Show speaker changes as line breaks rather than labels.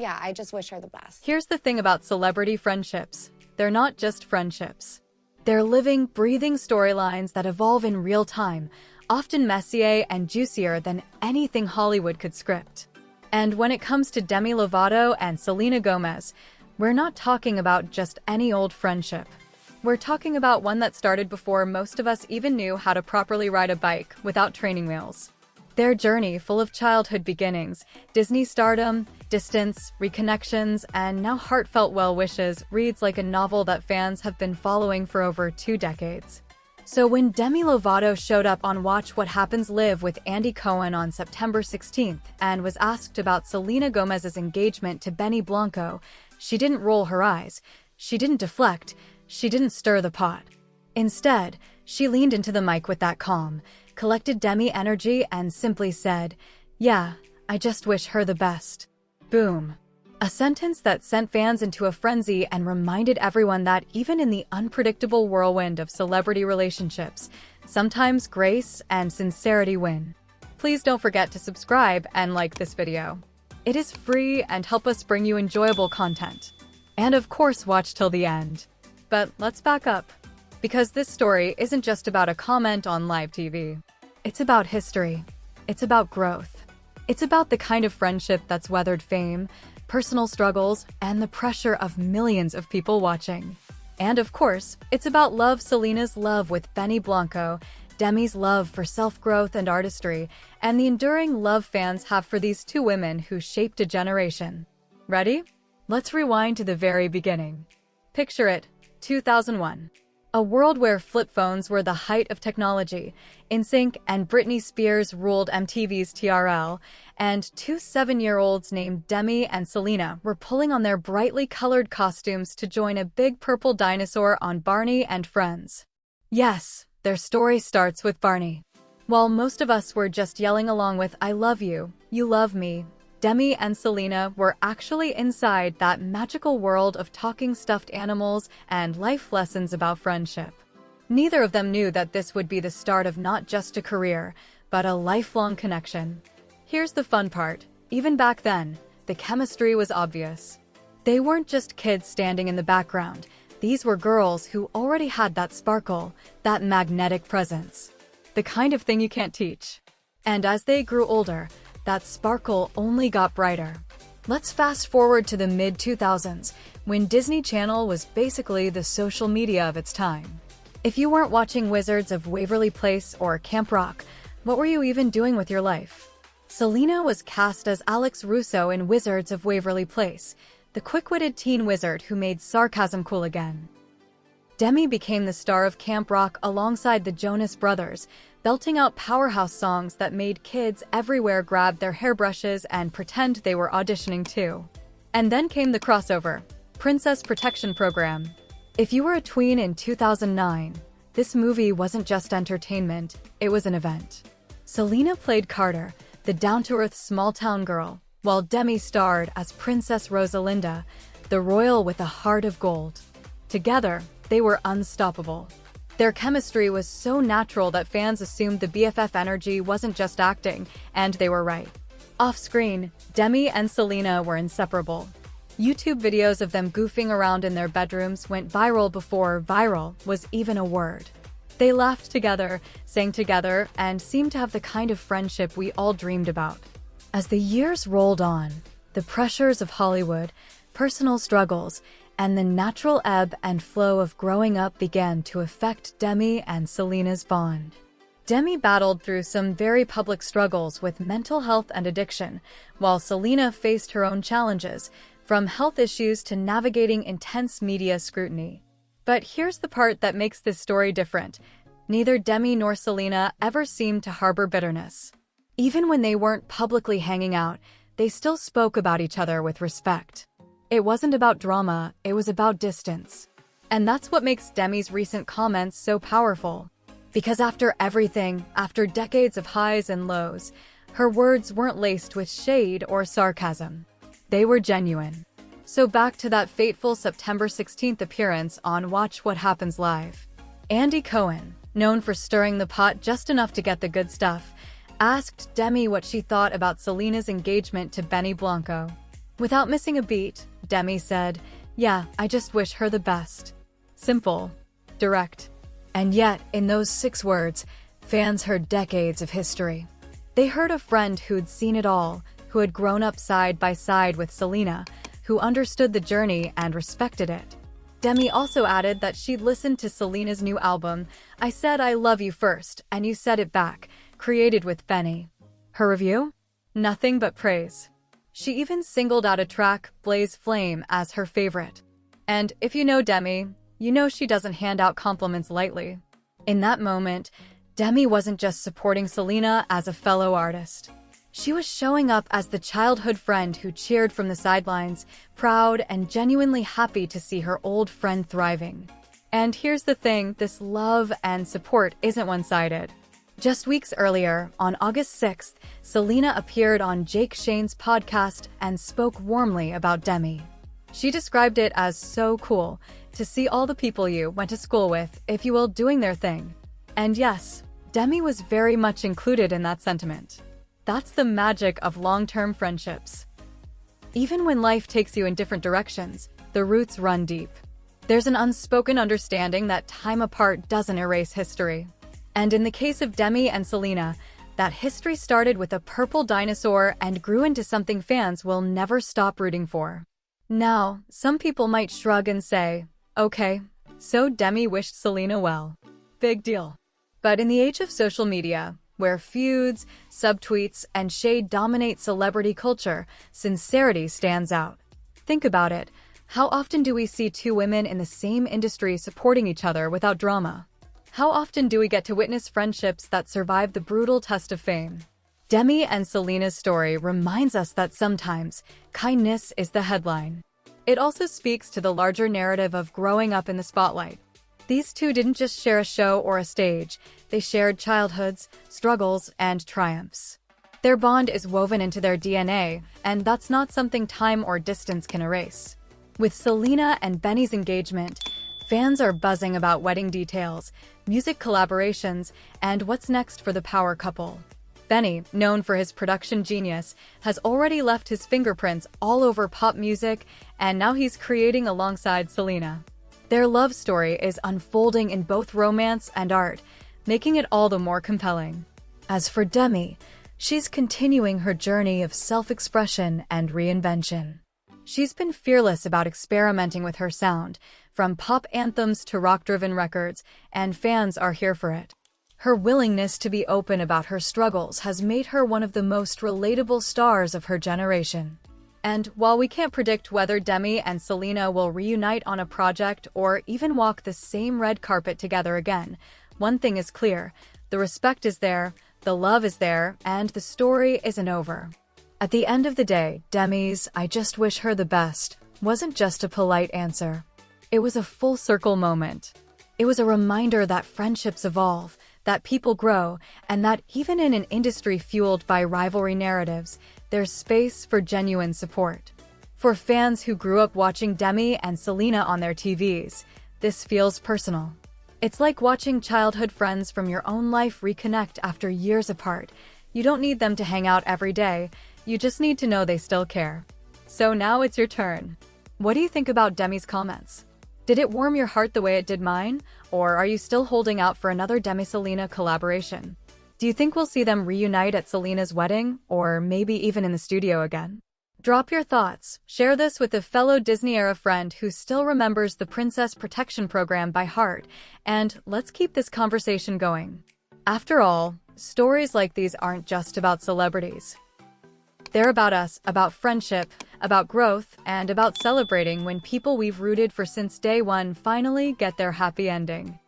yeah, I just wish her the best.
Here's the thing about celebrity friendships. They're not just friendships. They're living, breathing storylines that evolve in real time, often messier and juicier than anything Hollywood could script. And when it comes to Demi Lovato and Selena Gomez, we're not talking about just any old friendship. We're talking about one that started before most of us even knew how to properly ride a bike without training wheels. Their journey, full of childhood beginnings, Disney stardom, distance, reconnections, and now heartfelt well wishes, reads like a novel that fans have been following for over 2 decades. So when Demi Lovato showed up on Watch What Happens Live with Andy Cohen on September 16th and was asked about Selena Gomez's engagement to Benny Blanco, she didn't roll her eyes, she didn't deflect, she didn't stir the pot. Instead, she leaned into the mic with that calm, collected Demi energy and simply said, "Yeah, I just wish her the best." Boom. A sentence that sent fans into a frenzy and reminded everyone that even in the unpredictable whirlwind of celebrity relationships, sometimes grace and sincerity win. Please don't forget to subscribe and like this video. It is free and help us bring you enjoyable content. And of course, watch till the end. But let's back up. Because this story isn't just about a comment on live TV. It's about history. It's about growth. It's about the kind of friendship that's weathered fame, personal struggles, and the pressure of millions of people watching. And of course, it's about love, Selena's love with Benny Blanco, Demi's love for self-growth and artistry, and the enduring love fans have for these 2 women who shaped a generation. Ready? Let's rewind to the very beginning. Picture it, 2001. A world where flip phones were the height of technology, NSYNC and Britney Spears ruled MTV's TRL, and 2 7-year-olds named Demi and Selena were pulling on their brightly colored costumes to join a big purple dinosaur on Barney and Friends. Yes, their story starts with Barney. While most of us were just yelling along with "I love you, you love me," Demi and Selena were actually inside that magical world of talking stuffed animals and life lessons about friendship. Neither of them knew that this would be the start of not just a career, but a lifelong connection. Here's the fun part. Even back then, the chemistry was obvious. They weren't just kids standing in the background. These were girls who already had that sparkle, that magnetic presence. The kind of thing you can't teach. And as they grew older, that sparkle only got brighter. Let's fast forward to the mid-2000s, when Disney Channel was basically the social media of its time. If you weren't watching Wizards of Waverly Place or Camp Rock, what were you even doing with your life? Selena was cast as Alex Russo in Wizards of Waverly Place, the quick-witted teen wizard who made sarcasm cool again. Demi became the star of Camp Rock alongside the Jonas Brothers, belting out powerhouse songs that made kids everywhere grab their hairbrushes and pretend they were auditioning too. And then came the crossover, Princess Protection Program. If you were a tween in 2009, this movie wasn't just entertainment, it was an event. Selena played Carter, the down-to-earth small-town girl, while Demi starred as Princess Rosalinda, the royal with a heart of gold. Together, they were unstoppable. Their chemistry was so natural that fans assumed the BFF energy wasn't just acting, and they were right. Off-screen, Demi and Selena were inseparable. YouTube videos of them goofing around in their bedrooms went viral before viral was even a word. They laughed together, sang together, and seemed to have the kind of friendship we all dreamed about. As the years rolled on, the pressures of Hollywood, personal struggles, and the natural ebb and flow of growing up began to affect Demi and Selena's bond. Demi battled through some very public struggles with mental health and addiction, while Selena faced her own challenges, from health issues to navigating intense media scrutiny. But here's the part that makes this story different. Neither Demi nor Selena ever seemed to harbor bitterness. Even when they weren't publicly hanging out, they still spoke about each other with respect. It wasn't about drama, it was about distance. And that's what makes Demi's recent comments so powerful. Because after everything, after decades of highs and lows, her words weren't laced with shade or sarcasm. They were genuine. So back to that fateful September 16th appearance on Watch What Happens Live. Andy Cohen, known for stirring the pot just enough to get the good stuff, asked Demi what she thought about Selena's engagement to Benny Blanco. Without missing a beat, Demi said, "Yeah, I just wish her the best." Simple, direct. And yet, in those 6 words, fans heard decades of history. They heard a friend who'd seen it all, who had grown up side by side with Selena, who understood the journey and respected it. Demi also added that she'd listened to Selena's new album, I Said I Love You First, and You Said It Back, created with Benny. Her review? Nothing but praise. She even singled out a track, Blaze Flame, as her favorite. And if you know Demi, you know she doesn't hand out compliments lightly. In that moment, Demi wasn't just supporting Selena as a fellow artist. She was showing up as the childhood friend who cheered from the sidelines, proud and genuinely happy to see her old friend thriving. And here's the thing, this love and support isn't one-sided. Just weeks earlier, on August 6th, Selena appeared on Jake Shane's podcast and spoke warmly about Demi. She described it as so cool to see all the people you went to school with, if you will, doing their thing. And yes, Demi was very much included in that sentiment. That's the magic of long-term friendships. Even when life takes you in different directions, the roots run deep. There's an unspoken understanding that time apart doesn't erase history. And in the case of Demi and Selena, that history started with a purple dinosaur and grew into something fans will never stop rooting for. Now, some people might shrug and say, okay, so Demi wished Selena well. Big deal. But in the age of social media, where feuds, subtweets, and shade dominate celebrity culture, sincerity stands out. Think about it. How often do we see 2 women in the same industry supporting each other without drama? How often do we get to witness friendships that survive the brutal test of fame? Demi and Selena's story reminds us that sometimes kindness is the headline. It also speaks to the larger narrative of growing up in the spotlight. These 2 didn't just share a show or a stage, they shared childhoods, struggles, and triumphs. Their bond is woven into their DNA, and that's not something time or distance can erase. With Selena and Benny's engagement, fans are buzzing about wedding details, music collaborations, and what's next for the power couple. Benny, known for his production genius, has already left his fingerprints all over pop music, and now he's creating alongside Selena. Their love story is unfolding in both romance and art, making it all the more compelling. As for Demi, she's continuing her journey of self-expression and reinvention. She's been fearless about experimenting with her sound, from pop anthems to rock-driven records, and fans are here for it. Her willingness to be open about her struggles has made her one of the most relatable stars of her generation. And while we can't predict whether Demi and Selena will reunite on a project or even walk the same red carpet together again, one thing is clear: the respect is there, the love is there, and the story isn't over. At the end of the day, Demi's "I just wish her the best" wasn't just a polite answer. It was a full-circle moment. It was a reminder that friendships evolve, that people grow, and that even in an industry fueled by rivalry narratives, there's space for genuine support. For fans who grew up watching Demi and Selena on their TVs, this feels personal. It's like watching childhood friends from your own life reconnect after years apart. You don't need them to hang out every day, you just need to know they still care. So now it's your turn. What do you think about Demi's comments? Did it warm your heart the way it did mine? Or are you still holding out for another Demi-Selena collaboration? Do you think we'll see them reunite at Selena's wedding, or maybe even in the studio again? Drop your thoughts. Share this with a fellow Disney-era friend who still remembers the Princess Protection Program by heart, and let's keep this conversation going. After all, stories like these aren't just about celebrities. They're about us, about friendship, about growth, and about celebrating when people we've rooted for since day one finally get their happy ending.